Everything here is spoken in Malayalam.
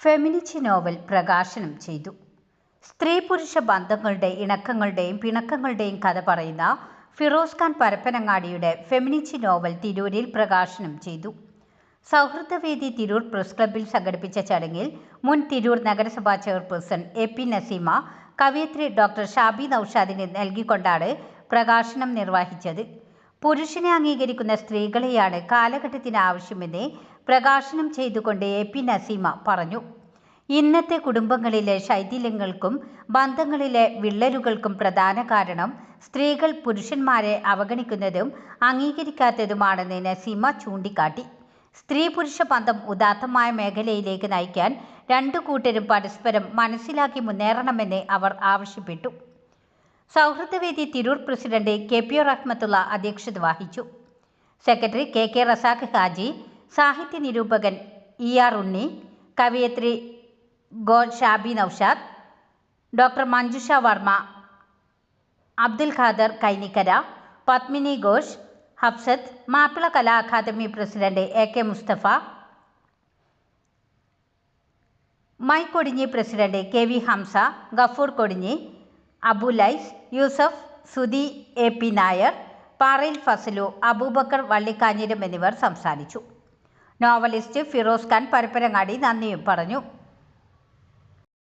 ഫെമിനിച്ചി നോവൽ പ്രകാശനം ചെയ്തു. സ്ത്രീ പുരുഷ ബന്ധങ്ങളുടെ ഇണക്കങ്ങളുടെയും പിണക്കങ്ങളുടെയും കഥ പറയുന്ന ഫിറോസ് ഖാൻ പരപ്പനങ്ങാടിയുടെ ഫെമിനിച്ചി നോവൽ തിരൂരിൽ പ്രകാശനം ചെയ്തു. സൗഹൃദവേദി തിരൂർ പ്രസ് ക്ലബ്ബിൽ സംഘടിപ്പിച്ച ചടങ്ങിൽ മുൻ തിരൂർ നഗരസഭാ ചെയർപേഴ്സൺ AP നസീമ കവയിത്രി ഡോക്ടർ ഷാബി നൌഷാദിന് നൽകിക്കൊണ്ടാണ് പ്രകാശനം നിർവഹിച്ചത്. പുരുഷനെ അംഗീകരിക്കുന്ന സ്ത്രീകളെയാണ് കാലഘട്ടത്തിന് ആവശ്യമെന്ന് പ്രകാശനം ചെയ്തുകൊണ്ട് AP നസീമ പറഞ്ഞു. ഇന്നത്തെ കുടുംബങ്ങളിലെ ശൈഥില്യങ്ങൾക്കും ബന്ധങ്ങളിലെ വിള്ളലുകൾക്കും പ്രധാന കാരണം സ്ത്രീകൾ പുരുഷന്മാരെ അവഗണിക്കുന്നതും അംഗീകരിക്കാത്തതുമാണെന്ന് നസീമ ചൂണ്ടിക്കാട്ടി. സ്ത്രീ പുരുഷ ബന്ധം ഉദാത്തമായ മേഖലയിലേക്ക് നയിക്കാൻ രണ്ടു കൂട്ടരും പരസ്പരം മനസ്സിലാക്കി മുന്നേറണമെന്ന് അവർ ആവശ്യപ്പെട്ടു. സൗഹൃദവേദി തിരൂർ പ്രസിഡന്റ് KP റഹ്മത്തുള്ള അധ്യക്ഷത വഹിച്ചു. സെക്രട്ടറി KK റസാഖ് ഹാജി, സാഹിത്യ നിരൂപകൻ ER ഉണ്ണി, കവയിത്രി Shabi Noushad, doctor Manjusha Varma, Abdul Khader Kainikkara, Padmini Ghosh, Hafsath, Mappila Kala academy president AK Musthafa, my Kodinhi president KV Hamza, Gafoor Kodinhi, Abu Lais, Yusuf, Sudhi AP Nair, Parayil Fasalu, Abubakar Vallikkanjiram എന്നിവർ സംസാരിച്ചു. നോവലിസ്റ്റ് ഫിറോസ് ഖാൻ പരപ്പനങ്ങാടി നന്ദിയും പറഞ്ഞു.